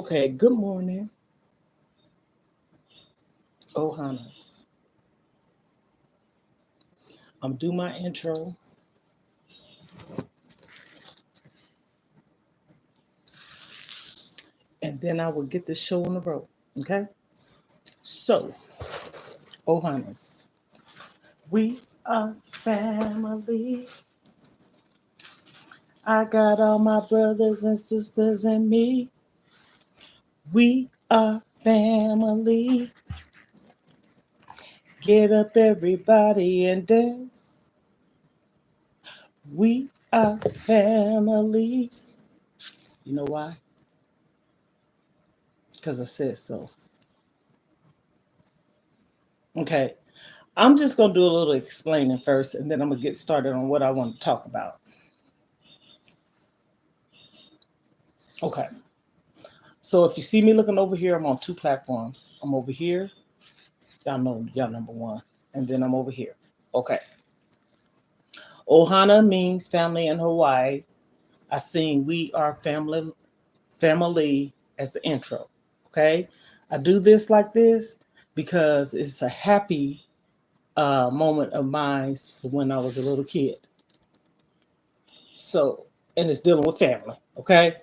Okay, good morning, Ohanas. I'm do my intro and then I will get this show on the road. Okay? So, Ohanas, we are family. I got all my brothers and sisters and me. We are family. Get up, everybody, and dance. We are family. You know why? Because I said so. Okay. I'm just going to do a little explaining first, and then I'm going to get started on what I want to talk about. Okay. So if you see me looking over here, I'm on two platforms. I'm over here. Y'all know y'all number one. And then I'm over here. Okay. Ohana means family in Hawaii. I sing We Are Family as the intro. Okay. I do this like this because it's a happy moment of mine for when I was a little kid. So, and it's dealing with family. Okay.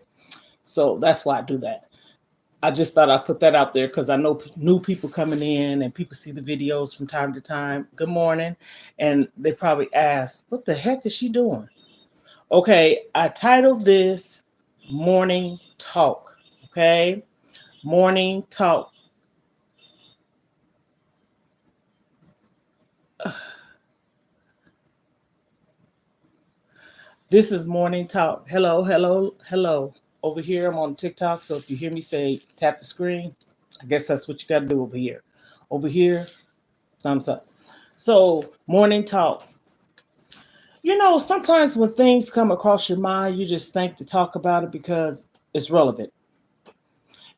So that's why I do that. I just thought I'd put that out there because I know new people coming in and people see the videos from time to time. Good morning. And they probably ask, what the heck is she doing? Okay, I titled this Morning Talk. Okay, Morning Talk. This is Morning Talk. Hello, hello, hello. Over here, I'm on TikTok. So if you hear me say tap the screen, I guess that's what you got to do over here. Over here, thumbs up. So, Morning Talk. You know, sometimes when things come across your mind, you just think to talk about it because it's relevant.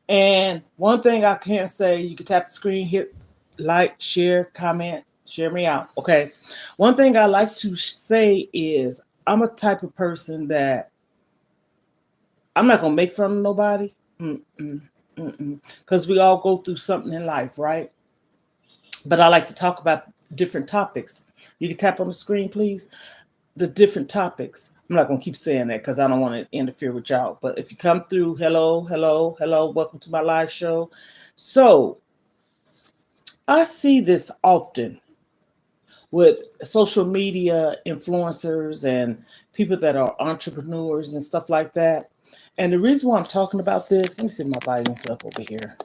And one thing I can say, you can tap the screen, hit like, share, comment, share me out. Okay. One thing I like to say is I'm a type of person that I'm not going to make fun of nobody. Because we all go through something in life, right? But I like to talk about different topics. You can tap on the screen, please. The different topics. I'm not going to keep saying that because I don't want to interfere with y'all. But if you come through, hello, hello, hello, welcome to my live show. So I see this often with social media influencers and people that are entrepreneurs and stuff like that. And the reason why I'm talking about this, let me see my volume's up over here,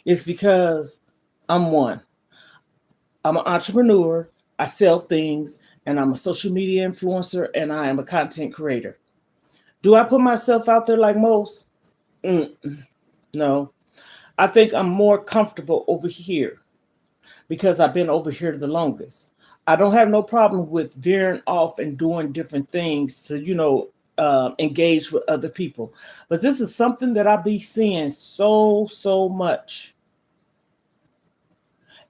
is because I'm one. I'm an entrepreneur. I sell things, and I'm a social media influencer, and I am a content creator. Do I put myself out there like most? No. I think I'm more comfortable over here because I've been over here the longest. I don't have no problem with veering off and doing different things to, engage with other people. But this is something that I be seeing so much.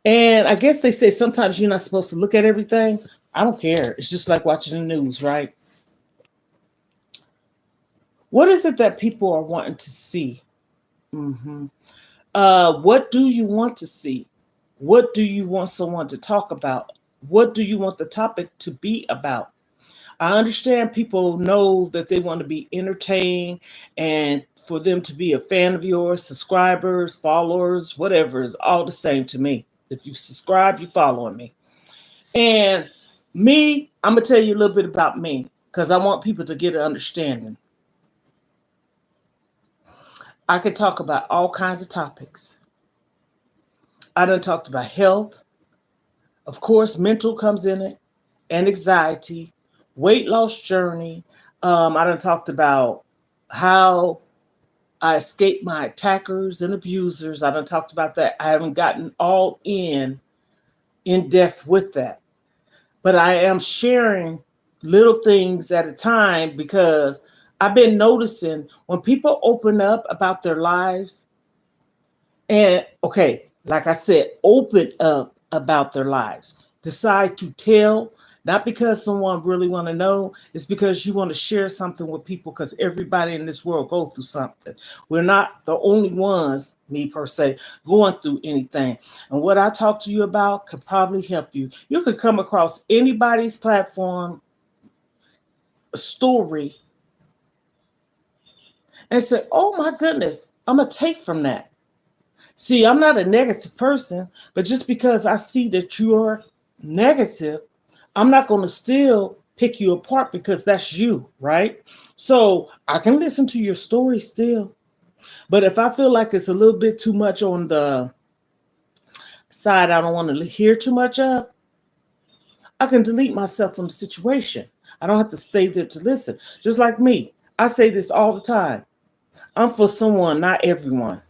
And I guess they say sometimes you're not supposed to look at everything. I don't care. It's just like watching the news, right? What is it that people are wanting to see? Mm-hmm. What do you want to see? What do you want someone to talk about? What do you want the topic to be about? I understand people know that they want to be entertained and for them to be a fan of yours, subscribers, followers, whatever is all the same to me. If you subscribe, you following me. And me, I'm going to tell you a little bit about me because I want people to get an understanding. I can talk about all kinds of topics. I done talked about health. Of course, mental comes in it and anxiety, weight loss journey. I done talked about how I escaped my attackers and abusers. I done talked about that. I haven't gotten all in depth with that. But I am sharing little things at a time because I've been noticing when people open up about their lives and, okay, like I said, open up about their lives, decide to tell, Not because someone really want to know, it's because you want to share something with people because everybody in this world goes through something. We're not the only ones, me per se, going through anything. And what I talk to you about could probably help you. You could come across anybody's platform, a story, and say, oh my goodness, I'm going to take from that. See, I'm not a negative person, but just because I see that you're negative, I'm not going to still pick you apart because that's you, right? So I can listen to your story still. But if I feel like it's a little bit too much on the side I don't want to hear too much of, I can delete myself from the situation. I don't have to stay there to listen. Just like me, I say this all the time. I'm for someone, not everyone.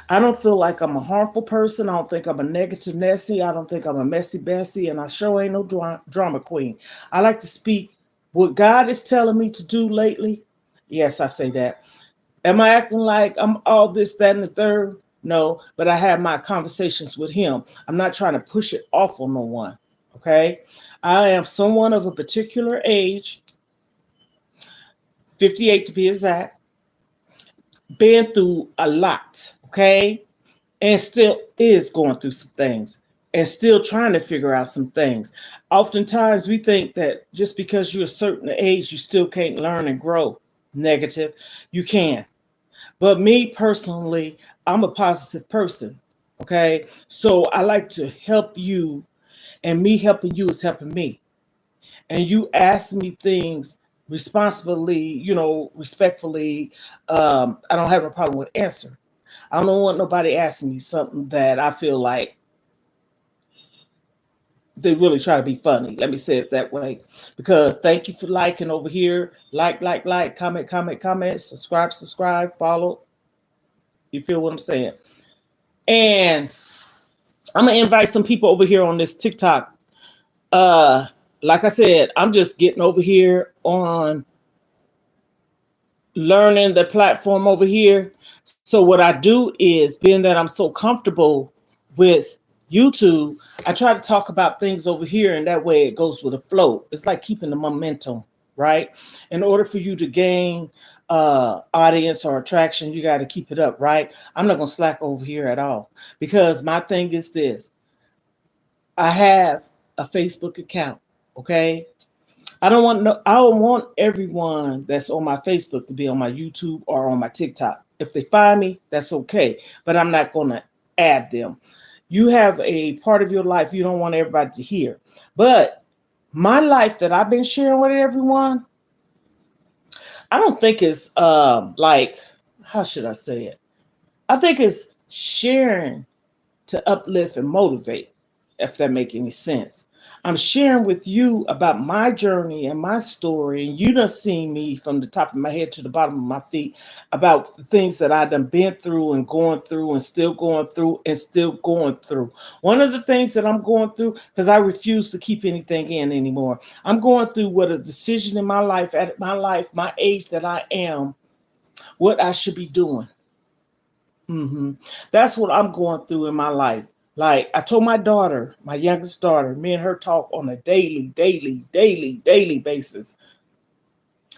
I don't feel like I'm a harmful person. I don't think I'm a negative Nessie. I don't think I'm a messy Bessie. And I sure ain't no drama queen. I like to speak what God is telling me to do lately. Yes, I say that. Am I acting like I'm all this, that, and the third? No, but I have my conversations with him. I'm not trying to push it off on no one. Okay. I am someone of a particular age, 58 to be exact, been through a lot. Okay. And still is going through some things and still trying to figure out some things. Oftentimes we think that just because you're a certain age, you still can't learn and grow. Negative. You can. But me personally, I'm a positive person. Okay. So I like to help you, and me helping you is helping me. And you ask me things responsibly, respectfully. I don't have a problem with answer. I don't want nobody asking me something that I feel like they really try to be funny. Let me say it that way. Because thank you for liking over here. Like, comment, subscribe, follow. You feel what I'm saying? And I'm gonna invite some people over here on this TikTok. Uh, like I said, I'm just getting over here on learning the platform over here. So what I do is, being that I'm so comfortable with YouTube, I try to talk about things over here, and that way it goes with the flow. It's like keeping the momentum, right? In order for you to gain audience or attraction, you got to keep it up, right? I'm not gonna slack over here at all, because my thing is this: I have a Facebook account, okay? I don't want everyone that's on my Facebook to be on my YouTube or on my TikTok. If they find me, that's okay. But I'm not gonna add them. You have a part of your life you don't want everybody to hear. But my life that I've been sharing with everyone, I don't think it's like, how should I say it? I think it's sharing to uplift and motivate, if that make any sense. I'm sharing with you about my journey and my story, and you done seen me from the top of my head to the bottom of my feet about the things that I done been through and going through and still going through and still going through. One of the things that I'm going through, because I refuse to keep anything in anymore, I'm going through what a decision in my life, at my life, my age that I am, what I should be doing. hmm That's what I'm going through in my life. Like I told my daughter, my youngest daughter, me and her talk on a daily basis.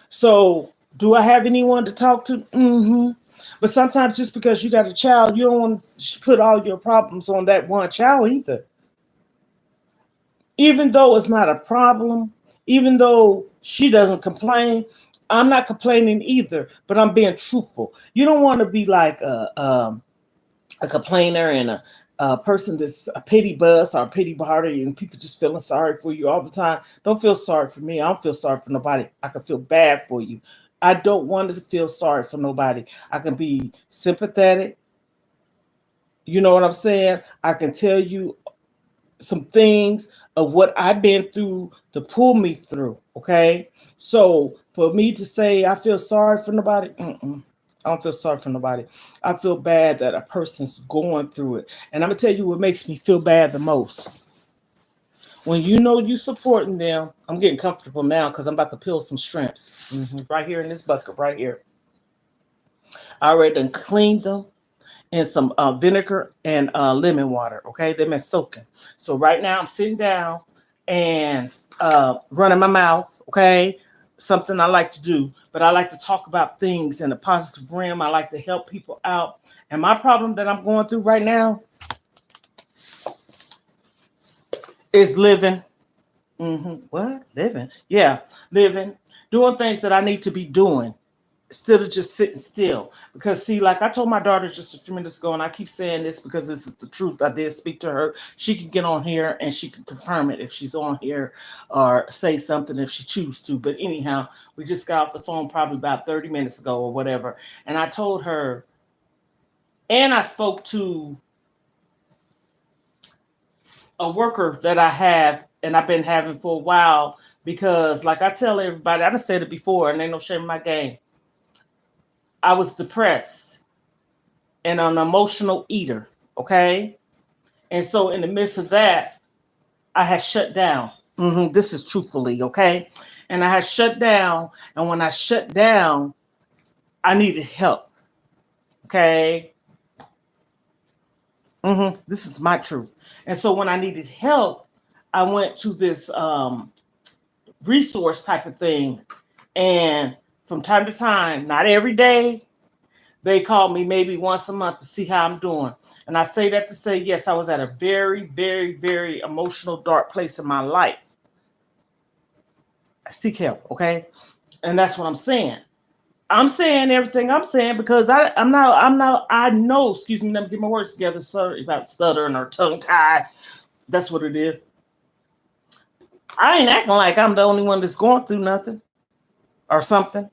So, do I have anyone to talk to? But sometimes, just because you got a child, you don't want to put all your problems on that one child either. Even though it's not a problem, even though she doesn't complain, I'm not complaining either. But I'm being truthful. You don't want to be like a complainer and a person that's a pity buzz or a pity party, and people just feeling sorry for you all the time. Don't feel sorry for me. I don't feel sorry for nobody. I can feel bad for you. I don't want to feel sorry for nobody. I can be sympathetic. You know what I'm saying? I can tell you some things of what I've been through to pull me through. Okay. So for me to say I feel sorry for nobody, I don't feel sorry for nobody. I feel bad that a person's going through it. And I'm gonna tell you what makes me feel bad the most. When you know you supporting them, I'm getting comfortable now because I'm about to peel some shrimps. Right here in this bucket, right here. I already done cleaned them in some vinegar and lemon water. Okay, they've been soaking. So right now I'm sitting down. and running my mouth, okay? Something I like to do, but I like to talk about things in a positive realm. I like to help people out. And my problem that I'm going through right now is living. What? Living? Yeah, living, doing things that I need to be doing instead of just sitting still. Because see, like I told my daughter just a few minutes ago, and I keep saying this because this is the truth. I did speak to her. She can get on here and she can confirm it if she's on here or say something if she chooses to. But anyhow, we just got off the phone probably about 30 minutes ago or whatever. And I told her, and I spoke to a worker that I have and I've been having for a while because, like I tell everybody, I done said it before and ain't no shame in my game. I was depressed and an emotional eater, okay? And so in the midst of that, I had shut down. This is truthfully, okay? And I had shut down, and when I shut down, I needed help, okay? This is my truth. And so when I needed help, I went to this resource type of thing. And from time to time, not every day, they call me maybe once a month to see how I'm doing. And I say that to say, yes, I was at a very, very, very emotional, dark place in my life. I seek help, okay? And that's what I'm saying. I'm saying everything I'm saying because I know, excuse me, let me get my words together. Sorry about stuttering or tongue tied. That's what it is. I ain't acting like I'm the only one that's going through nothing or something.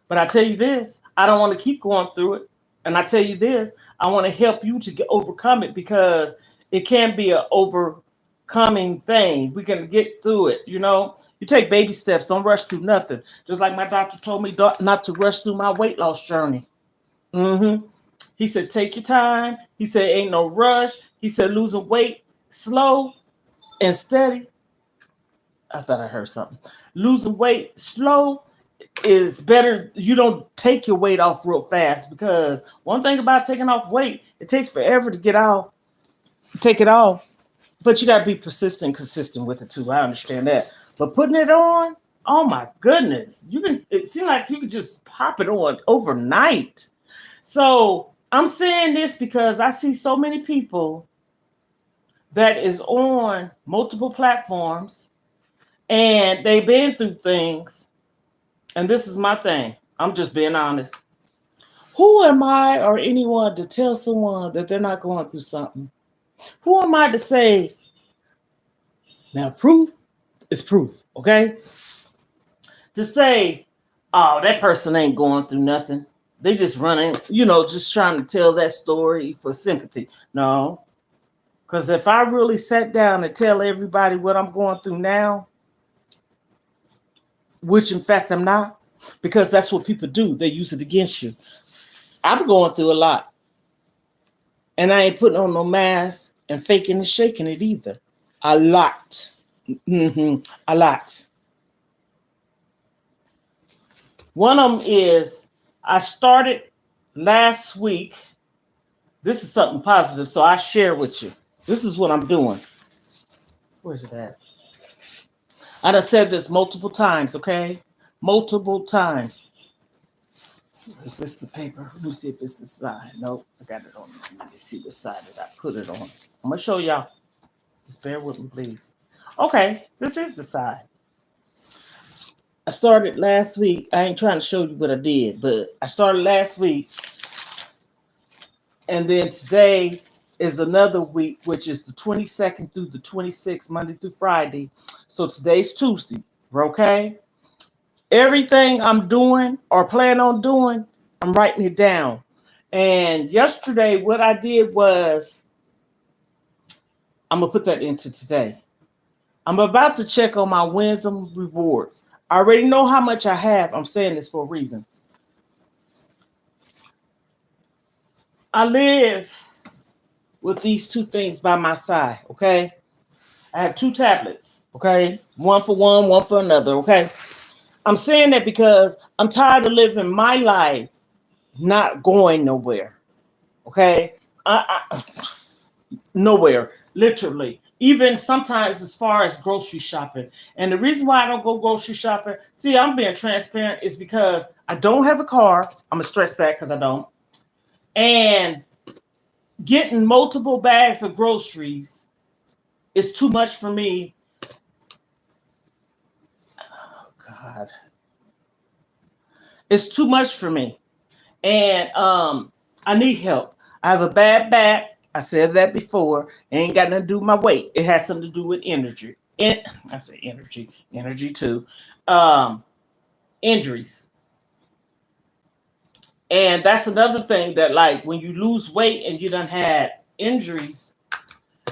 But I tell you this, I don't want to keep going through it. And I tell you this, I want to help you to overcome it because it can be an overcoming thing. We can get through it, you know. You take baby steps, don't rush through nothing. Just like my doctor told me not to rush through my weight loss journey. He said, take your time. He said, ain't no rush. He said, losing weight slow and steady. I thought I heard something. Losing weight slow is better. You don't take your weight off real fast because one thing about taking off weight, it takes forever to take it off. But you got to be persistent and consistent with it too. I understand that. But putting it on, oh my goodness, it seems like you can just pop it on overnight. So I'm saying this because I see so many people that is on multiple platforms and they've been through things. And this is my thing. I'm just being honest. Who am I or anyone to tell someone that they're not going through something? Who am I to say, now proof is proof, okay? To say, oh, that person ain't going through nothing. They just running, just trying to tell that story for sympathy. No. Because if I really sat down and tell everybody what I'm going through now, which in fact I'm not, because that's what people do. They use it against you. I'm going through a lot. And I ain't putting on no mask and faking and shaking it either. A lot. A lot. One of them is I started last week. This is something positive, so I share with you. This is what I'm doing. Where's it at? I done said this multiple times, okay? Multiple times. Is this the paper? Let me see if it's the side. Nope, I got it on. Let me see what side that I put it on. I'm going to show y'all. Just bear with me, please. Okay, this is the side. I started last week. I ain't trying to show you what I did, but I started last week. And then today is another week, which is the 22nd through the 26th, Monday through Friday. So today's Tuesday, okay? Everything I'm doing or plan on doing, I'm writing it down. And yesterday, what I did was, I'm going to put that into today. I'm about to check on my wins and rewards. I already know how much I have. I'm saying this for a reason. I live with these two things by my side, okay? I have two tablets, okay? One for one, one for another, okay? I'm saying that because I'm tired of living my life not going nowhere, okay? Nowhere, literally. even sometimes as far as grocery shopping. And the reason why I don't go grocery shopping, see, I'm being transparent, is because I don't have a car. I'm going to stress that because I don't. And getting multiple bags of groceries is too much for me. Oh, God. It's too much for me. And I need help. I have a bad back. I said that before. It ain't got nothing to do with my weight. It has something to do with energy. I say energy too. Injuries. And that's another thing that, like, when you lose weight and you done had injuries,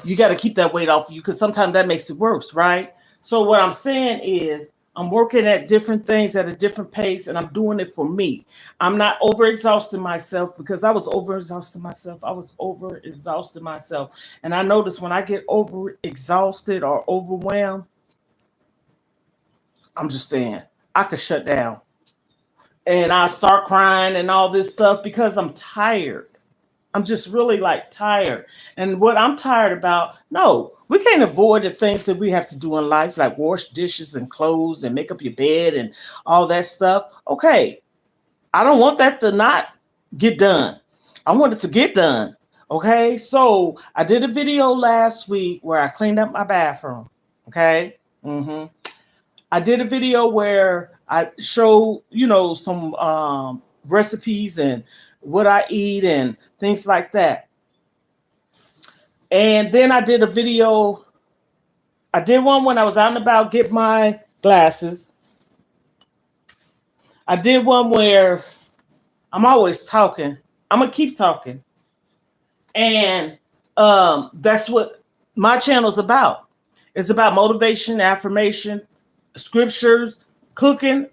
you got to keep that weight off of you, because sometimes that makes it worse, right? So what I'm saying is, I'm working at different things at a different pace, and I'm doing it for me. I'm not overexhausting myself, because I was overexhausting myself. And I notice when I get overexhausted or overwhelmed, I'm just saying, I could shut down. And I start crying and all this stuff because I'm tired. I'm just really like tired. And what I'm tired about, no, we can't avoid the things that we have to do in life, like wash dishes and clothes and make up your bed and all that stuff. Okay. I don't want that to not get done. I want it to get done. Okay. So I did a video last week where I cleaned up my bathroom. Okay. I did a video where I show, some recipes and what I eat and things like that. And then I did a video. I did one when I was out and about, get my glasses. I did one where I'm always talking. I'm going to keep talking. And that's what my channel's about. It's about motivation, affirmation, scriptures, cooking,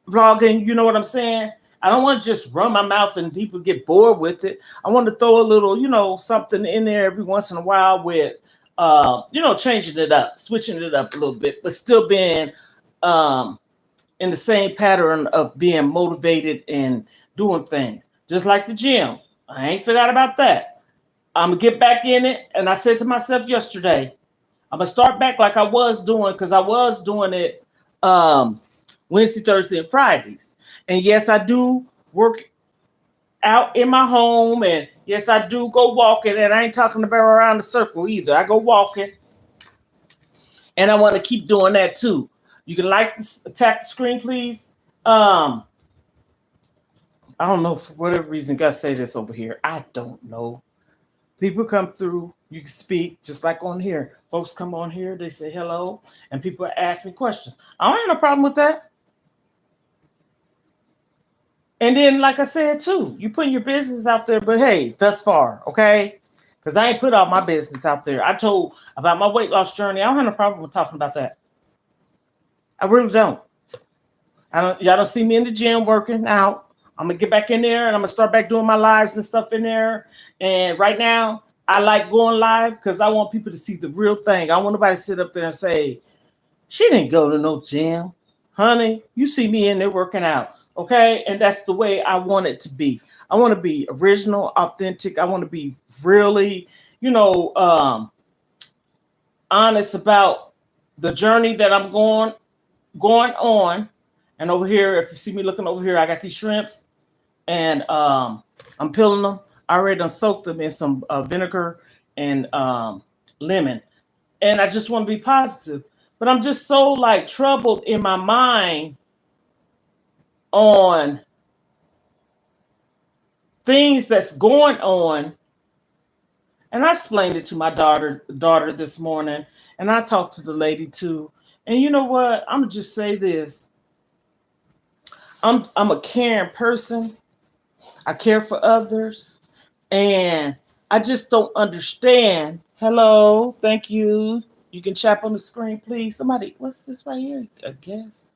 vlogging, you know what I'm saying? I don't want to just run my mouth and people get bored with it. I want to throw a little, something in there every once in a while with, changing it up, switching it up a little bit, but still being in the same pattern of being motivated and doing things. Just like the gym. I ain't forgot about that. I'm going to get back in it. And I said to myself yesterday, I'm going to start back like I was doing, because I was doing it Wednesday, Thursday, and Fridays. And yes, I do work out in my home. And yes, I do go walking. And I ain't talking about around the circle either. I go walking. And I want to keep doing that too. You can tap the screen, please. I don't know, for whatever reason, God say this over here. I don't know. People come through, you can speak, just like on here. Folks come on here, they say hello, and people ask me questions. I don't have no problem with that. And then, like I said, too, you putting your business out there, but hey, thus far, okay? Because I ain't put all my business out there. I told about my weight loss journey. I don't have no problem with talking about that. I really don't. Y'all don't see me in the gym working out. I'm going to get back in there and I'm going to start back doing my lives and stuff in there. And right now, I like going live because I want people to see the real thing. I want nobody to sit up there and say, she didn't go to no gym. Honey, you see me in there working out. Okay? And that's the way I want it to be. I want to be original, authentic. I want to be really, honest about the journey that I'm going on. And over here, if you see me looking over here, I got these shrimps. And I'm peeling them. I already done soaked them in some vinegar and lemon. And I just want to be positive. But I'm just so troubled in my mind on things that's going on. And I explained it to my daughter this morning. And I talked to the lady too. And you know what? I'm going to just say this. I'm a caring person. I care for others. And I just don't understand. Hello. Thank you. You can tap on the screen, please. Somebody, what's this right here? I guess.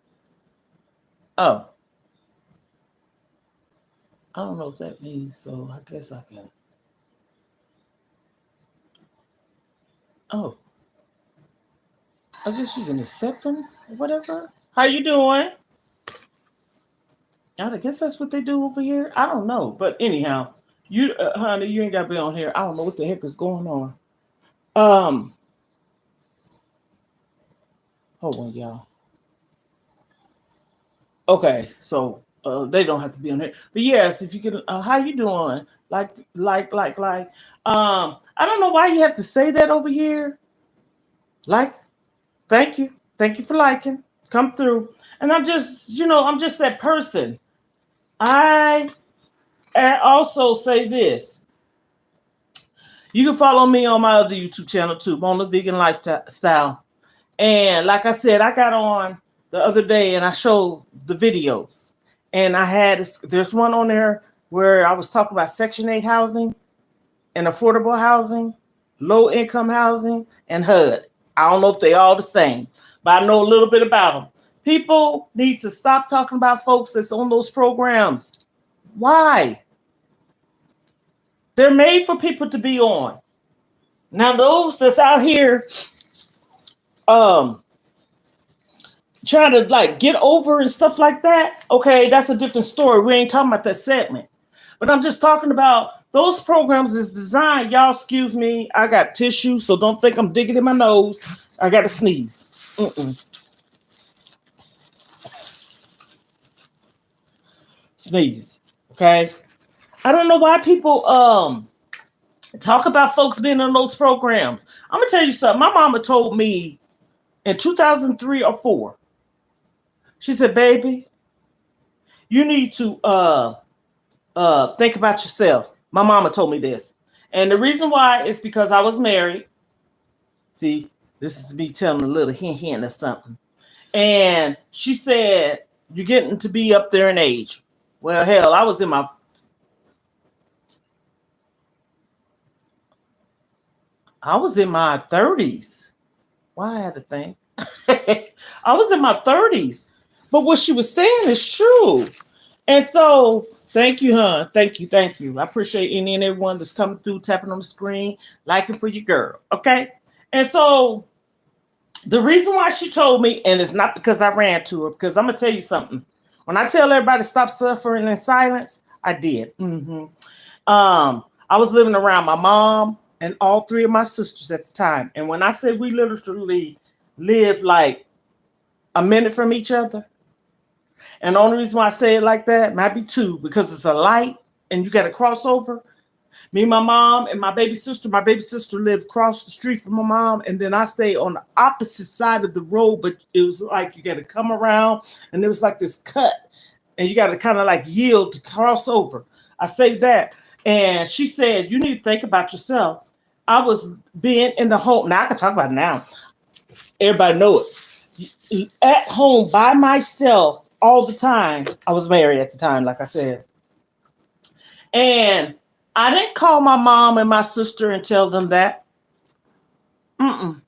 Oh. I don't know what that means, so I guess I can. Oh. I guess you can accept them or whatever. How you doing? I guess that's what they do over here. I don't know. But anyhow, you, honey, you ain't got to be on here. I don't know what the heck is going on. Hold on, y'all. Okay, so they don't have to be on here. But yes, if you can, how you doing? Like. I don't know why you have to say that over here. Like, thank you for liking. Come through, and I'm just, I'm just that person. I also say this. You can follow me on my other YouTube channel too, Mona Vegan Lifestyle. And like I said, I got on the other day and I showed the videos. And there's one on there where I was talking about Section 8 housing and affordable housing, low income housing, and HUD. I don't know if they all the same, but I know a little bit about them. People need to stop talking about folks that's on those programs. Why? They're made for people to be on. Now, those that's out here trying to like get over and stuff like that, okay, that's a different story. We ain't talking about that segment. But I'm just talking about those programs is designed. Y'all, excuse me, I got tissue, so don't think I'm digging in my nose. I got to sneeze. Sneeze, okay? I don't know why people talk about folks being in those programs. I'm gonna tell you something. My mama told me in 2003 or 4. She said, "Baby, you need to think about yourself." My mama told me this, and the reason why is because I was married. See, this is me telling a little hint of something. And she said, "You're getting to be up there in age." Well, hell, I was in my 30s. Why I had to think? I was in my 30s. But what she was saying is true. And so, thank you, hon. Thank you. I appreciate any and everyone that's coming through, tapping on the screen, liking for your girl. Okay? And so, the reason why she told me, and it's not because I ran to her, because I'm going to tell you something. When I tell everybody to stop suffering in silence, I did. I was living around my mom and all 3 of my sisters at the time. And when I said we literally lived like a minute from each other, and the only reason why I say it like that might be 2, because it's a light and you got to cross over. Me, my mom, and my baby sister lived across the street from my mom, and then I stayed on the opposite side of the road, but it was like you got to come around, and there was like this cut, and you got to kind of like yield to cross over. I say that, and she said, "You need to think about yourself." I was being in the home. Now I can talk about it now. Everybody know it. At home by myself all the time. I was married at the time, like I said. And I didn't call my mom and my sister and tell them that. And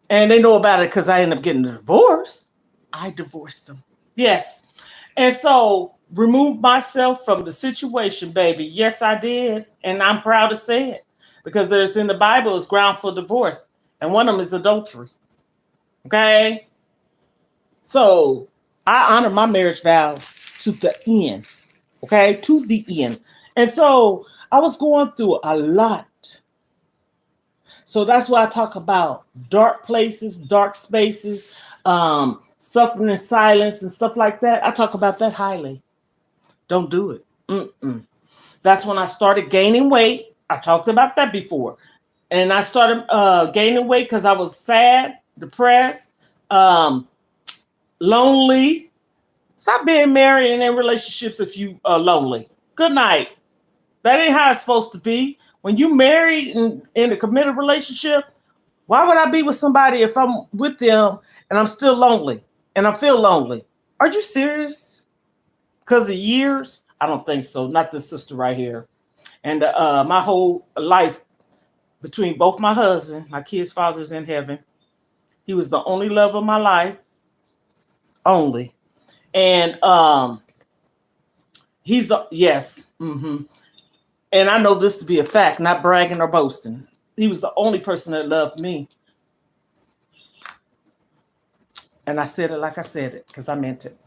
they know about it because I ended up getting a divorce. I divorced them. Yes. And so remove myself from the situation, baby. Yes, I did. And I'm proud to say it. Because there's in the Bible is ground for divorce. And one of them is adultery. Okay? So I honor my marriage vows to the end. Okay? To the end. And so I was going through a lot. So that's why I talk about dark places, dark spaces, suffering in silence and stuff like that. I talk about that highly. Don't do it. That's when I started gaining weight. I talked about that before. And I started gaining weight because I was sad, depressed, lonely. Stop being married and in relationships if you are lonely. Good night. That ain't how it's supposed to be. When you married and in a committed relationship, why would I be with somebody if I'm with them and I'm still lonely and I feel lonely? Are you serious? Because of years? I don't think so. Not this sister right here. And my whole life between both my husband, my kids' father's in heaven. He was the only love of my life. Only. And he's the, yes. And I know this to be a fact, not bragging or boasting. He was the only person that loved me. And I said it like I said it because I meant it.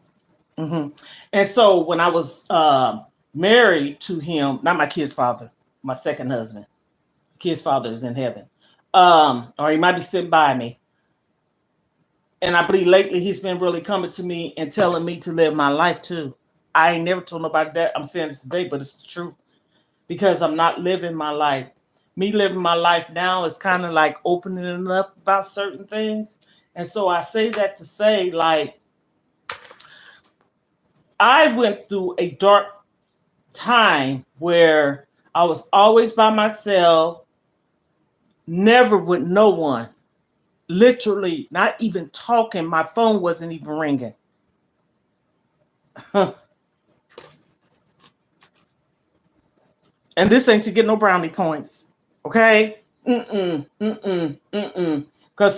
And so when I was married to him, not my kid's father, my second husband, kid's father is in heaven. Or he might be sitting by me. And I believe lately he's been really coming to me and telling me to live my life too. I ain't never told nobody that. I'm saying it today, but it's the truth. Because I'm not living my life. Me living my life now is kind of like opening up about certain things. And so I say that to say, like, I went through a dark time where I was always by myself, never with no one. Literally, not even talking. My phone wasn't even ringing. And this ain't to get no brownie points. Okay? Because,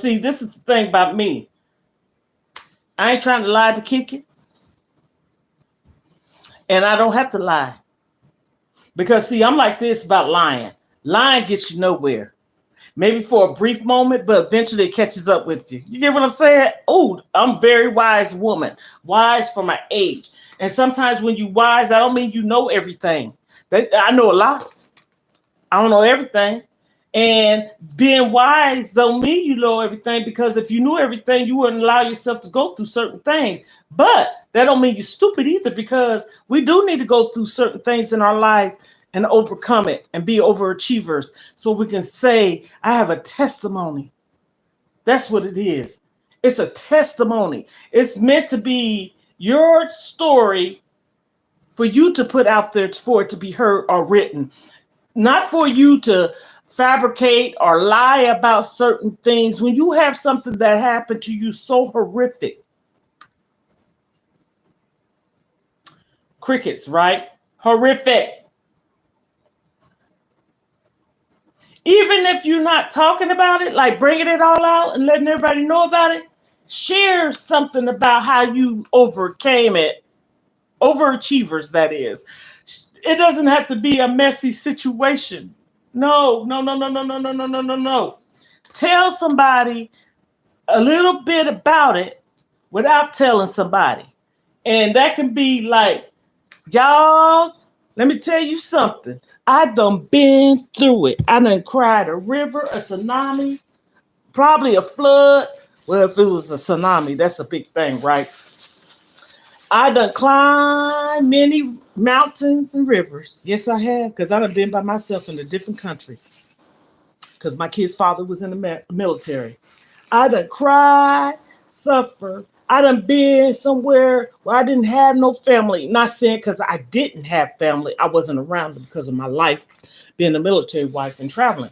see, this is the thing about me. I ain't trying to lie to kick it. And I don't have to lie. Because, see, I'm like this about lying. Lying gets you nowhere. Maybe for a brief moment, but eventually it catches up with you. You get what I'm saying? Oh, I'm a very wise woman. Wise for my age. And sometimes when you wise, that don't mean you know everything. I know a lot. I don't know everything. And being wise don't mean you know everything, because if you knew everything, you wouldn't allow yourself to go through certain things. But that don't mean you're stupid either, because we do need to go through certain things in our life and overcome it and be overachievers so we can say, I have a testimony. That's what it is. It's a testimony. It's meant to be your story for you to put out there for it to be heard or written. Not for you to fabricate or lie about certain things. When you have something that happened to you so horrific. Crickets, right? Horrific. Even if you're not talking about it, like bringing it all out and letting everybody know about it, share something about how you overcame it. Overachievers, that is. It doesn't have to be a messy situation. No. Tell somebody a little bit about it without telling somebody. And that can be like, y'all, let me tell you something. I done been through it. I done cried a river, a tsunami, probably a flood. Well, if it was a tsunami, that's a big thing, right? I done climbed many mountains and rivers. Yes, I have, because I done been by myself in a different country. Because my kid's father was in the military. I done cried, suffered. I done been somewhere where I didn't have no family. Not saying because I didn't have family. I wasn't around them because of my life, being a military wife and traveling.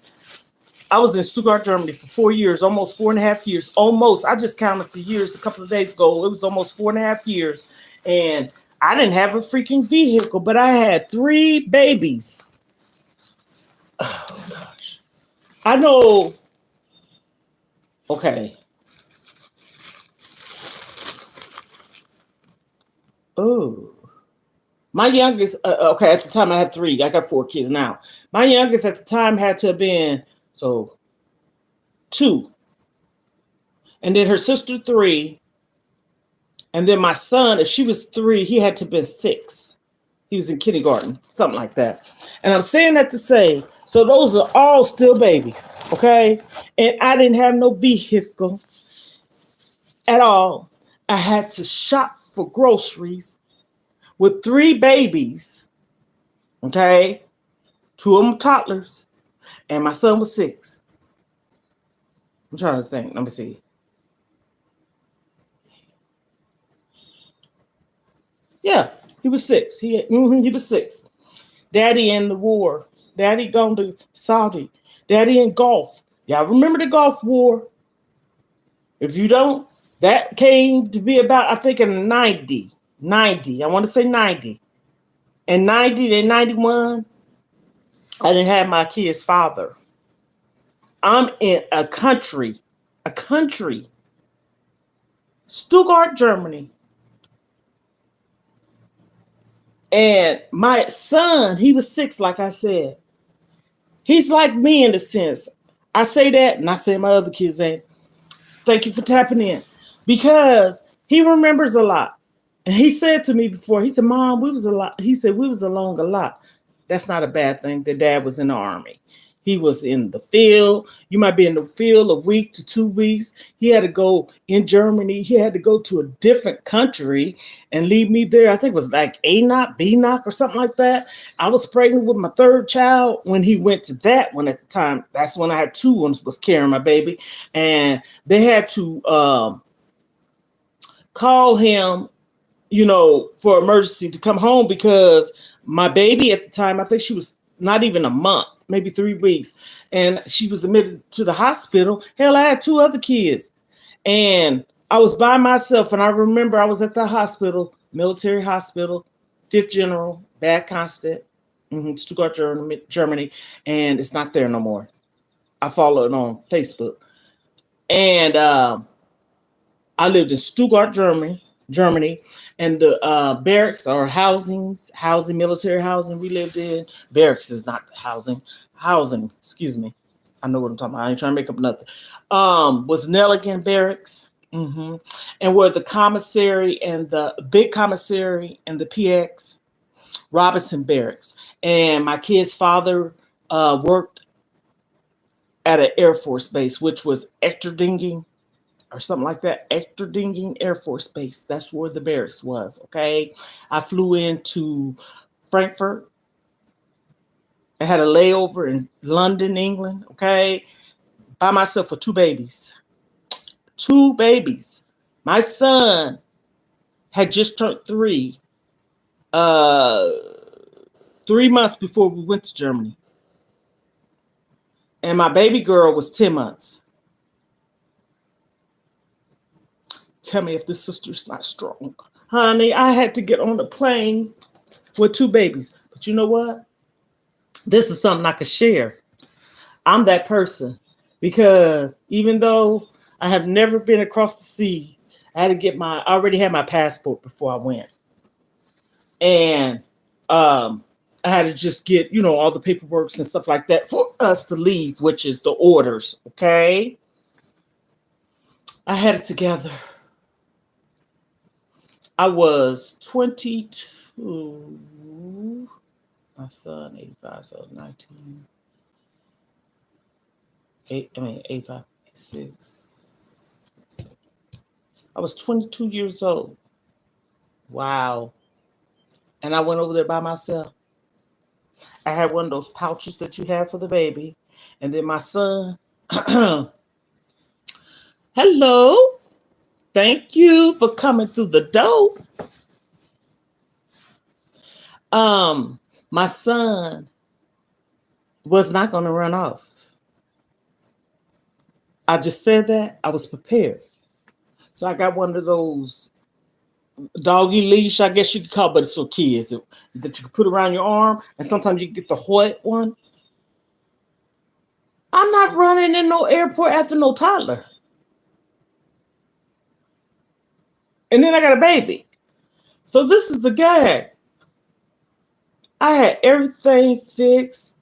I was in Stuttgart, Germany for 4 years, almost 4.5 years. Almost. I just counted the years a couple of days ago. It was almost 4.5 years. And I didn't have a freaking vehicle, but I had 3 babies. Oh, gosh. I know. Okay. Oh. My youngest, okay, at the time I had 3. I got 4 kids now. My youngest at the time had to have been, 2. And then her sister 3. And then my son, if she was 3, he had to have been 6. He was in kindergarten, something like that. And I'm saying that to say, so those are all still babies, okay? And I didn't have no vehicle at all. I had to shop for groceries with 3 babies, okay? 2 of them toddlers, and my son was 6. I'm trying to think. Let me see. Yeah, he was 6. He was 6. Daddy in the war. Daddy gone to Saudi. Daddy in Gulf. Y'all remember the Gulf War? If you don't, that came to be about, I think, in 90. I want to say 90. In 90 and 91, I didn't have my kid's father. I'm in a country, Stuttgart, Germany. And my son, he was 6, like I said. He's like me in a sense. I say that, and I say my other kids ain't. Thank you for tapping in. Because he remembers a lot. And he said to me before, he said, Mom, we was alone a lot. That's not a bad thing. Their dad was in the army. He was in the field. You might be in the field a week to 2 weeks. He had to go in Germany. He had to go to a different country and leave me there. I think it was like A knock, B knock, or something like that. I was pregnant with my third child when he went to that one at the time. That's when I had two ones, was carrying my baby. And they had to call him, for emergency to come home because my baby at the time, I think she was not even a month, maybe 3 weeks. And she was admitted to the hospital. Hell, I had two other kids. And I was by myself. And I remember I was at the hospital, military hospital, 5th General, Bad Constant, Stuttgart, Germany. And it's not there no more. I followed it on Facebook. And I lived in Stuttgart, Germany, and the barracks or housing, military housing we lived in. Barracks is not housing, excuse me. I know what I'm talking about. I ain't trying to make up nothing. Was Nelligan Barracks, and where the commissary and the big commissary and the PX, Robinson Barracks. And my kid's father worked at an Air Force base, which was Echterdingen or something like that. Echterdingen Air Force Base. That's where the barracks was. Okay. I flew into Frankfurt. I had a layover in London, England. Okay. By myself for two babies. My son had just turned 3 3 months before we went to Germany. And my baby girl was 10 months. Tell me if this sister's not strong. Honey, I had to get on the plane with 2 babies. But you know what? This is something I could share. I'm that person. Because even though I have never been across the sea, I already had my passport before I went. And I had to just get, all the paperwork and stuff like that for us to leave, which is the orders. Okay. I had it together. I was 22. My son, 85, so 19. 85, 86. I was 22 years old. Wow. And I went over there by myself. I had one of those pouches that you have for the baby. And then my son, hello. Thank you for coming through the door. My son was not going to run off. I just said that. I was prepared. So I got one of those doggy leash, I guess you could call it, but it's for kids that you can put around your arm. And sometimes you get the Hoyt one. I'm not running in no airport after no toddler. And then I got a baby. So this is the gag. I had everything fixed,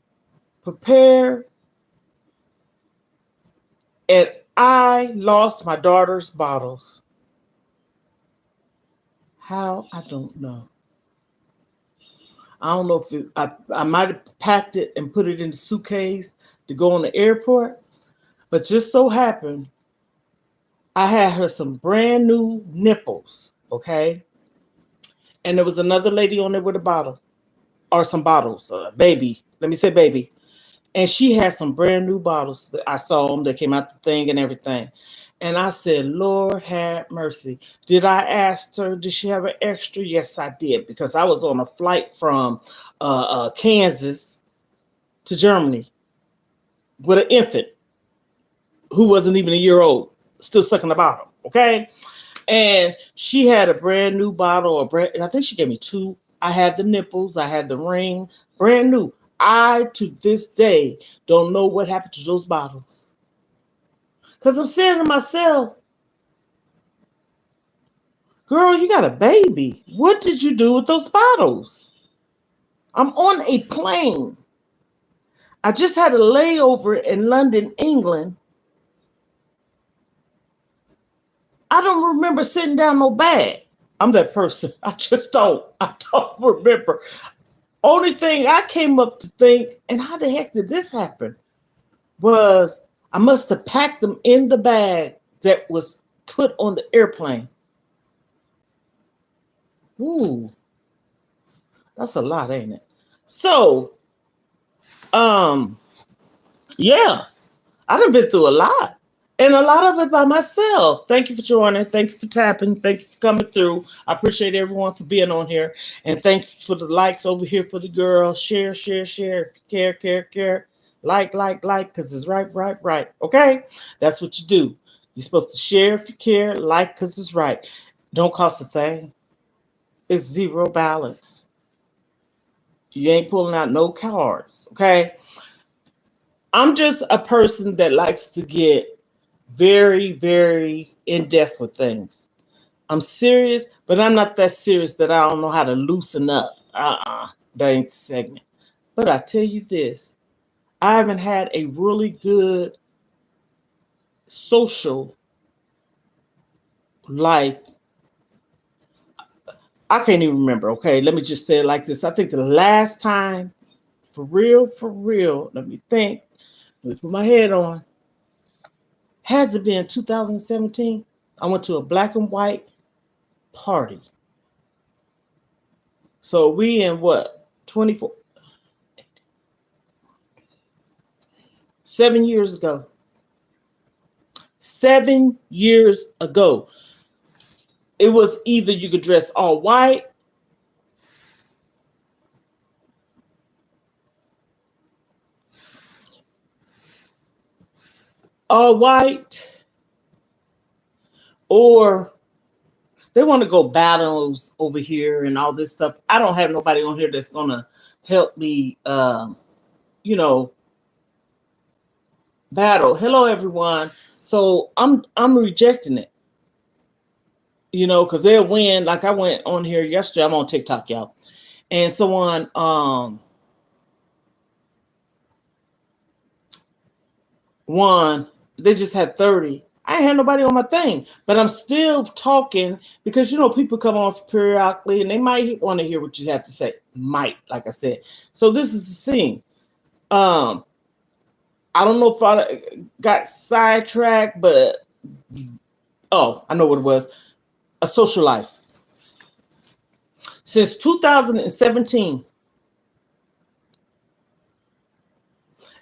prepared, and I lost my daughter's bottles. How? I don't know. I don't know if I might have packed it and put it in the suitcase to go on the airport, but just so happened I had her some brand new nipples, okay? And there was another lady on there with a bottle or some bottles, baby. Let me say baby. And she had some brand new bottles that I saw them that came out the thing and everything. And I said, Lord have mercy. Did I ask her, did she have an extra? Yes, I did, because I was on a flight from Kansas to Germany with an infant who wasn't even a year old, still sucking the bottle, okay? And she had a brand new bottle, and I think she gave me 2. I had the nipples, I had the ring, brand new. I, to this day, don't know what happened to those bottles. Because I'm saying to myself, girl, you got a baby. What did you do with those bottles? I'm on a plane. I just had a layover in London, England. I don't remember sitting down no bag. I'm that person. I don't remember. Only thing I came up to think, and how the heck did this happen? was I must have packed them in the bag that was put on the airplane. Ooh, that's a lot, ain't it? So, um, yeah, I done been through a lot. And a lot of it by myself. Thank you for joining. Thank you for tapping. Thank you for coming through. I appreciate everyone for being on here. And thanks for the likes over here for the girl. Share, share, share. If you care, care, care. Like, because it's right, right, right. Okay? That's what you do. You're supposed to share if you care, like because it's right. Don't cost a thing. It's zero balance. You ain't pulling out no cards. Okay? I'm just a person that likes to get very, very in depth with things. I'm serious, but I'm not that serious that I don't know how to loosen up. That ain't the segment. But I tell you this, I haven't had a really good social life. I can't even remember. Okay, let me just say it like this. I think the last time, for real, let me think. Let me put my head on. Had to be in 2017. I went to a black and white party. So we in what? 24, 7 years ago. 7 years ago. It was either you could dress all white, or they want to go battles over here and all this stuff. I don't have nobody on here that's gonna help me, you know, battle. Hello, everyone. So I'm rejecting it, because they'll win. Like I went on here yesterday. I'm on TikTok, y'all, and someone won. They just had 30. I ain't had nobody on my thing, but I'm still talking because people come off periodically and they might want to hear what you have to say. Might, like I said. So this is the thing. I don't know if I got sidetracked, but I know what it was. A social life. Since 2017.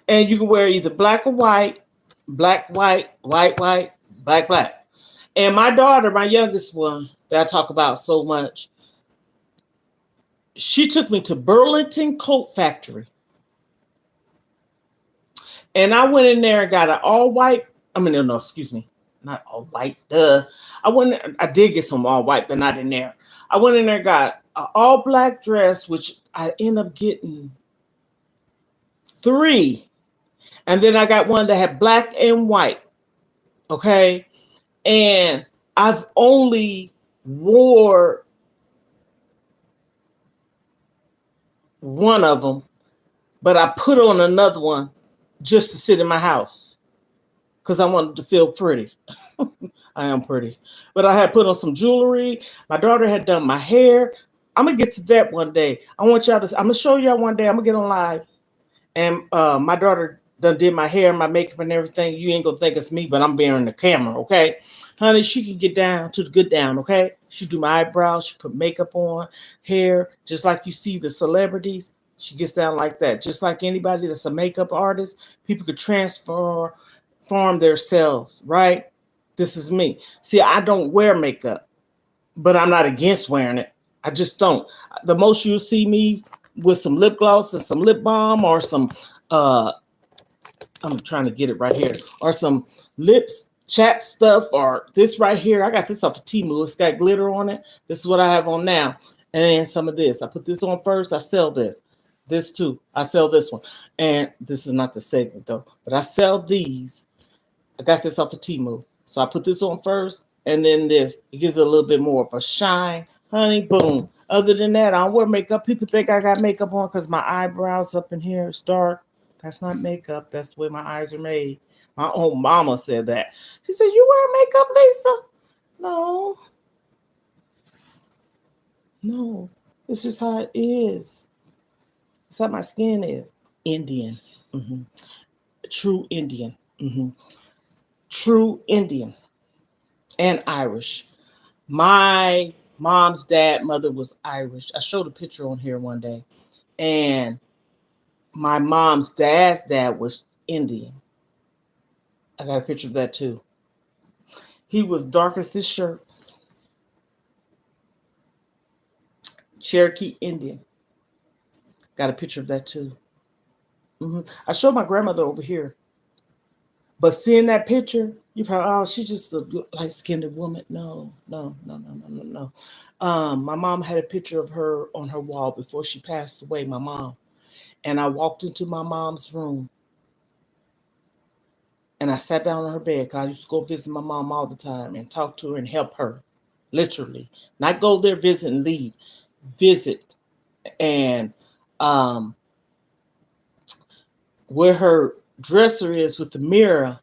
And you can wear either black or white, black, white, white, white, black, black. And my daughter, my youngest one, that I talk about so much, she took me to Burlington Coat Factory. And I went in there and got an all white. No, excuse me. Not all white. Duh. I did get some all white, but not in there. I went in there and got an all black dress, which I ended up getting 3. And then I got one that had black and white. Okay. And I've only wore one of them, but I put on another one just to sit in my house because I wanted to feel pretty. I am pretty. But I had put on some jewelry. My daughter had done my hair. I'm going to get to that one day. I'm going to show y'all one day. I'm going to get on live. And my daughter done did my hair, my makeup and everything. You ain't going to think it's me, but I'm bearing the camera, okay? Honey, she can get down to the good down, okay? She do my eyebrows. She put makeup on, hair, just like you see the celebrities. She gets down like that. Just like anybody that's a makeup artist, people could transform themselves, right? This is me. See, I don't wear makeup, but I'm not against wearing it. I just don't. The most you'll see me with some lip gloss and some lip balm or some, I'm trying to get it right here, or some lips chat stuff, or this right here. I got this off of Temu. It's got glitter on it. This is what I have on now. And some of this. I put this on first. I sell this. This too. I sell this one. And this is not the segment though, but I sell these. I got this off of Temu. So I put this on first and then this. It gives it a little bit more of a shine. Honey, boom. Other than that, I don't wear makeup. People think I got makeup on because my eyebrows up in here is dark. That's not makeup. That's the way my eyes are made. My own mama said that. She said, "You wear makeup, Lisa?" No. No. It's just how it is. It's how my skin is. Indian. True Indian. Mhm. True Indian and Irish. My mom's dad, mother was Irish. I showed a picture on here one day. And my mom's dad's dad was Indian. I got a picture of that too. He was dark as this shirt, Cherokee Indian. Got a picture of that too. I showed my grandmother over here, but seeing that picture, you probably, oh, she's just a light skinned woman. No, no, no, no, no, no, no. My mom had a picture of her on her wall before she passed away, my mom. And I walked into my mom's room and I sat down on her bed because I used to go visit my mom all the time and talk to her and help her, literally. Not go there, visit, and leave. Visit. And where her dresser is with the mirror,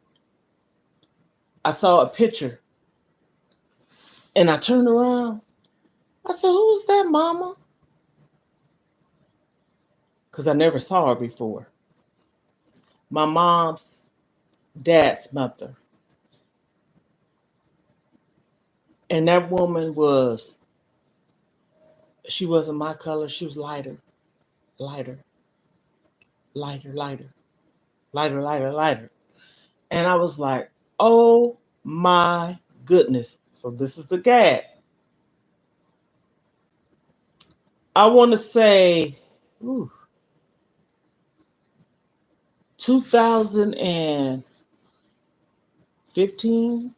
I saw a picture. And I turned around. I said, "Who is that, Mama?" Because I never saw her before. My mom's dad's mother. And that woman she wasn't my color. She was lighter, lighter, lighter, lighter, lighter, lighter, lighter. And I was like, oh my goodness. So this is the gag. I want to say, 2015,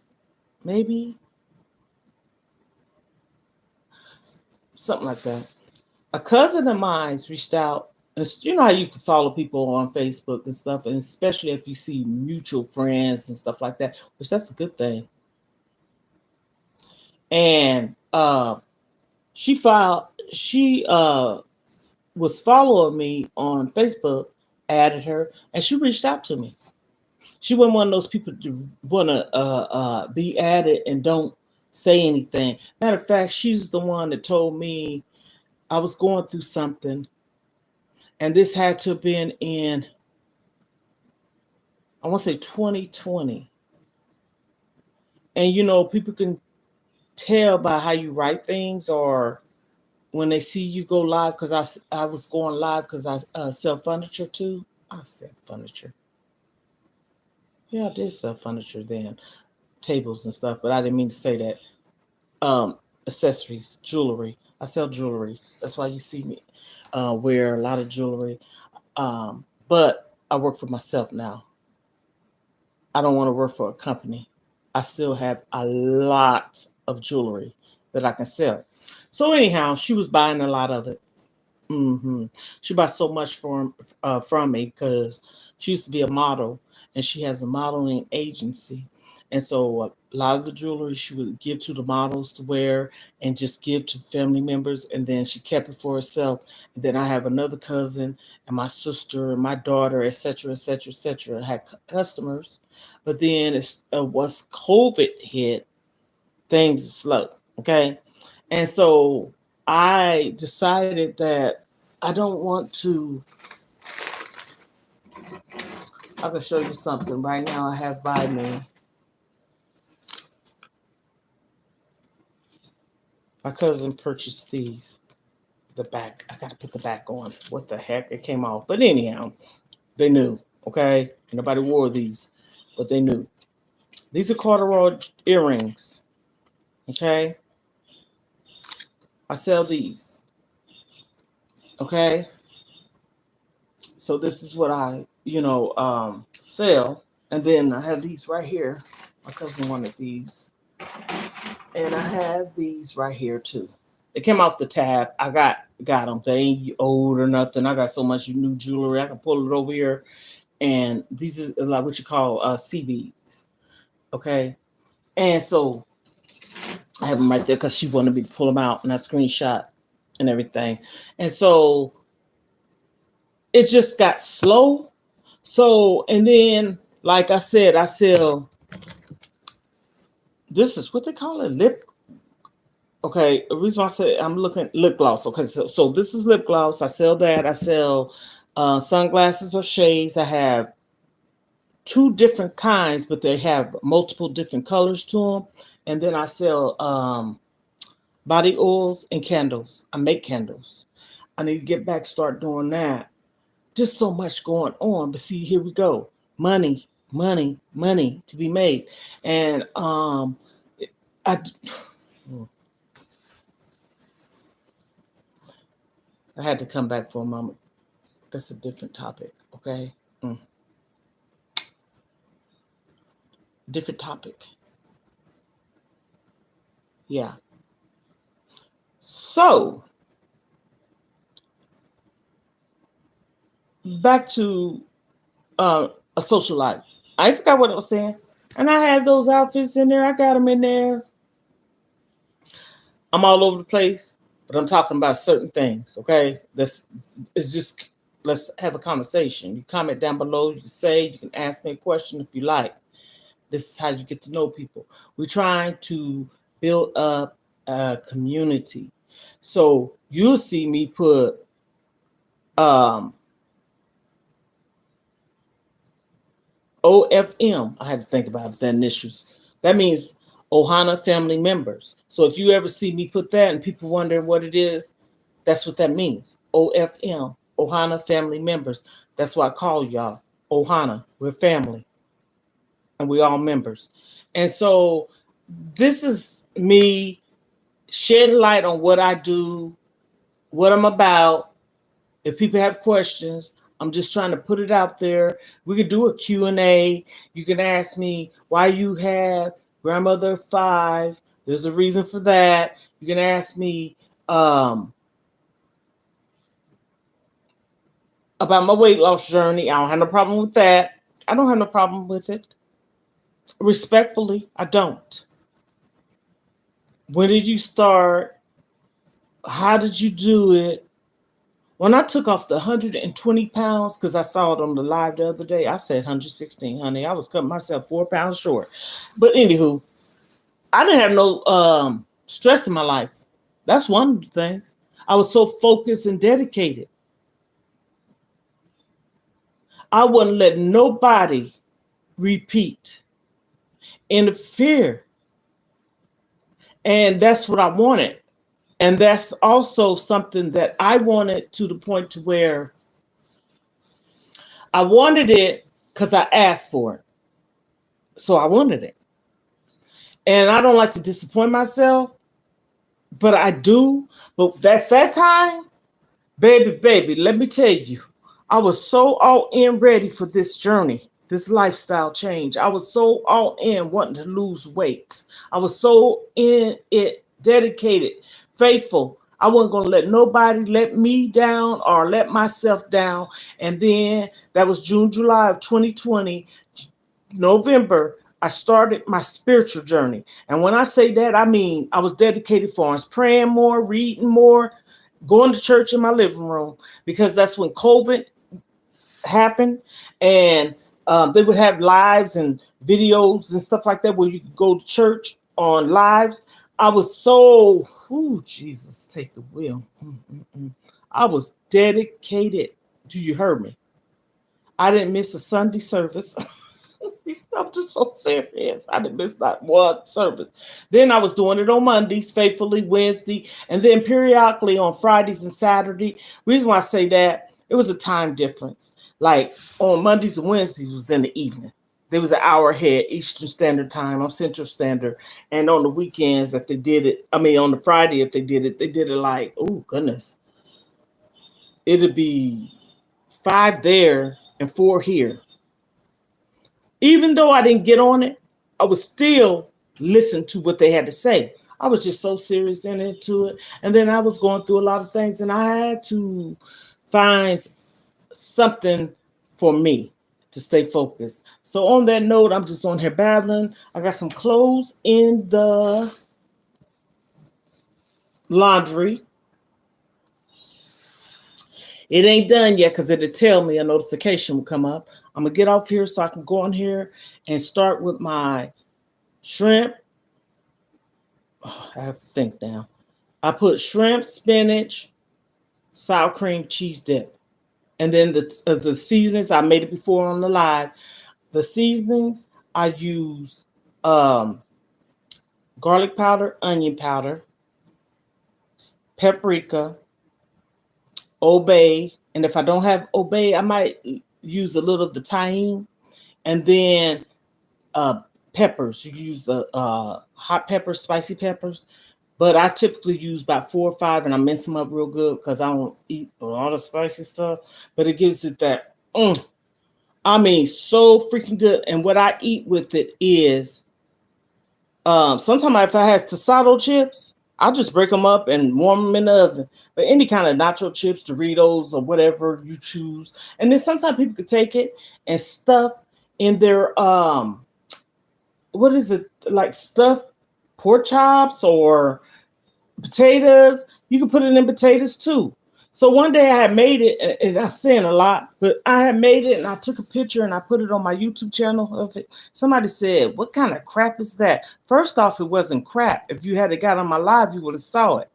maybe. Something like that. A cousin of mine reached out. You know how you can follow people on Facebook and stuff, and especially if you see mutual friends and stuff like that, which that's a good thing. And she was following me on Facebook, added her, and she reached out to me. She wasn't one of those people to want to be added and don't say anything. Matter of fact, she's the one that told me I was going through something, and this had to have been in, I want to say 2020. And you know, people can tell by how you write things or when they see you go live, because I was going live because I sell furniture too. I said furniture. Yeah, I did sell furniture then, tables and stuff, but I didn't mean to say that. Accessories, jewelry. I sell jewelry. That's why you see me wear a lot of jewelry. But I work for myself now. I don't want to work for a company. I still have a lot of jewelry that I can sell. So anyhow, she was buying a lot of it. She bought so much from me because she used to be a model and she has a modeling agency. And so a lot of the jewelry she would give to the models to wear and just give to family members. And then she kept it for herself. And then I have another cousin and my sister and my daughter, etc., etc., etc., had customers. But then once COVID hit, things were slow. Okay. And so I decided that I don't want to. I can show you something right now. I have by me. My cousin purchased these. The back. I got to put the back on. What the heck? It came off. But anyhow, they knew. Okay. Nobody wore these, but they knew. These are corduroy earrings. Okay. I sell these. Okay. So this is what I, sell. And then I have these right here. My cousin wanted these. And I have these right here too. It came off the tab. I got them. They ain't old or nothing. I got so much new jewelry. I can pull it over here. And these is like what you call CBs. Okay. And so I have them right there because she wanted me to pull them out and I screenshot and everything. And so it just got slow. So, and then, like I said, I sell, this is what they call it, lip. Okay, the reason why I said I'm looking lip gloss. Okay, so this is lip gloss. I sell that. I sell sunglasses or shades. I have two different kinds, but they have multiple different colors to them. And then I sell body oils and candles. I make candles. I need to get back, start doing that. Just so much going on. But see, here we go. Money, money, money to be made. And I had to come back for a moment. That's a different topic, okay? Different topic. Yeah. So, back to a social life. I forgot what I was saying. And I have those outfits in there. I got them in there. I'm all over the place, but I'm talking about certain things, okay? Let's have a conversation. You comment down below. You can ask me a question if you like. This is how you get to know people. We're trying to build up a community. So you'll see me put OFM. I had to think about it, the initials. That means Ohana family members. So if you ever see me put that and people wondering what it is, that's what that means. OFM, Ohana family members. That's why I call y'all Ohana. We're family. And we all members. And so this is me shedding light on what I do, what I'm about. If people have questions, I'm just trying to put it out there. We could do a Q&A. You can ask me why you have grandmother 5. There's a reason for that. You can ask me about my weight loss journey. I don't have no problem with that. I don't have no problem with it. Respectfully, I don't. When did you start? How did you do it? When I took off the 120 pounds, because I saw it on the live the other day, I said 116, honey. I was cutting myself 4 pounds short. But anywho, I didn't have no stress in my life. That's one of the things. I was so focused and dedicated. I wouldn't let nobody repeat, interfere. And that's what I wanted. And that's also something that I wanted, to the point to where I wanted it because I asked for it. So I wanted it. And I don't like to disappoint myself, but I do. But at that time, baby, let me tell you, I was so all in ready for this journey, this lifestyle change. I was so all in wanting to lose weight. I was so in it, dedicated, faithful. I wasn't going to let nobody let me down or let myself down. And then that was June, July of 2020. November, I started my spiritual journey. And when I say that, I mean I was dedicated for us, praying more, reading more, going to church in my living room, because that's when COVID happened. And they would have lives and videos and stuff like that where you could go to church on lives. I was so, Jesus, take the wheel. I was dedicated. Do you hear me? I didn't miss a Sunday service. I'm just so serious. I didn't miss not one service. Then I was doing it on Mondays, faithfully, Wednesday, and then periodically on Fridays and Saturday. Reason why I say that, it was a time difference. Like on Mondays and Wednesdays was in the evening. There was an hour ahead, Eastern Standard Time. I'm Central Standard. And on the weekends, if they did it, on the Friday, if they did it like, oh, goodness. It'd be 5 there and 4 here. Even though I didn't get on it, I would still listen to what they had to say. I was just so serious into it. And then I was going through a lot of things, and I had to find something for me to stay focused. So on that note, I'm just on here babbling. I got some clothes in the laundry. It ain't done yet because it'll tell me, a notification will come up. I'm going to get off here so I can go on here and start with my shrimp. Oh, I have to think now. I put shrimp, spinach, sour cream, cheese dip. And then the seasonings, I made it before on the live. The seasonings, I use um, garlic powder, onion powder, paprika, obey, and if I don't have obey, I might use a little of the tahini, and then uh, peppers. You can use the hot peppers, spicy peppers, but I typically use about 4 or 5, and I mix them up real good because I don't eat a lot of spicy stuff. But it gives it that, I mean, so freaking good. And what I eat with it is, sometimes if I have tostada chips, I'll just break them up and warm them in the oven. But any kind of nacho chips, Doritos, or whatever you choose. And then sometimes people could take it and stuff in their what is it, like stuffed pork chops or potatoes. You can put it in potatoes too. So one day I had made it, and I'm saying a lot, but I had made it and I took a picture and I put it on my YouTube channel of it. Somebody said, "What kind of crap is that?" First off, it wasn't crap. If you had it got on my live, you would have saw it.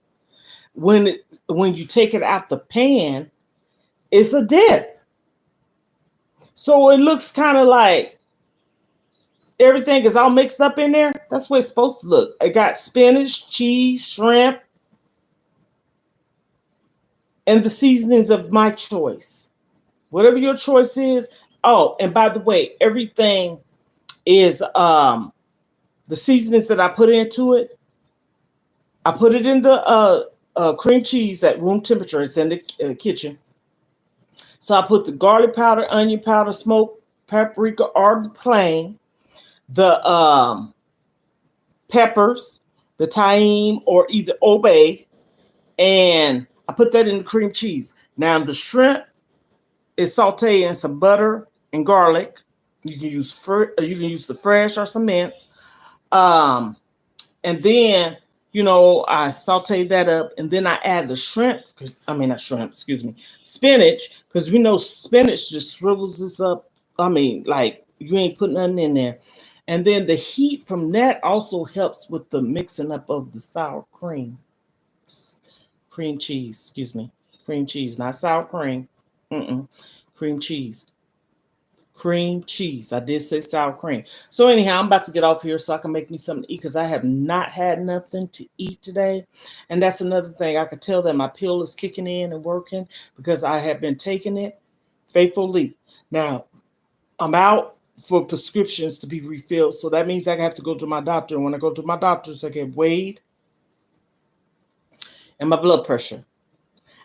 When you take it out the pan, it's a dip. So it looks kind of like everything is all mixed up in there. That's what it's supposed to look. It got spinach, cheese, shrimp, and the seasonings of my choice. Whatever your choice is. Oh, and by the way, everything is the seasonings that I put into it. I put it in the cream cheese at room temperature. It's in the kitchen. So I put the garlic powder, onion powder, smoked paprika, or the plain, the peppers, the thyme, or either obey, and I put that in the cream cheese. Now the shrimp is sauteed in some butter and garlic. You can use the fresh or some mince. Um, and then I saute that up, and then I add the shrimp. I mean, not shrimp. Excuse me, spinach, because we know spinach just shrivels this up. I mean, like you ain't putting nothing in there. And then the heat from that also helps with the mixing up of the sour cream cheese. Excuse me, cream cheese, not sour cream. Cream cheese. Cream cheese. I did say sour cream. So anyhow, I'm about to get off here so I can make me something to eat because I have not had nothing to eat today. And that's another thing. I could tell that my pill is kicking in and working because I have been taking it faithfully. Now, I'm out for prescriptions to be refilled. So that means I have to go to my doctor. And when I go to my doctors, I get weighed and my blood pressure.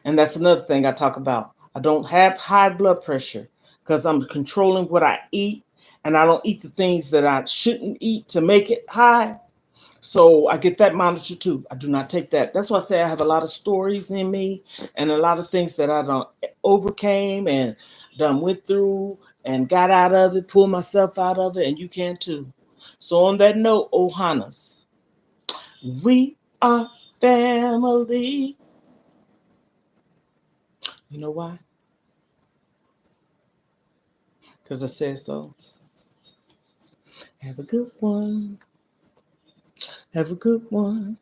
And that's another thing I talk about. I don't have high blood pressure because I'm controlling what I eat, and I don't eat the things that I shouldn't eat to make it high. So I get that monitor too. I do not take that. That's why I say I have a lot of stories in me and a lot of things that I don't overcame and done went through and got out of it, pulled myself out of it, and you can too. So on that note, Ohana's, we are family. You know why? Because I said so. Have a good one. Have a good one.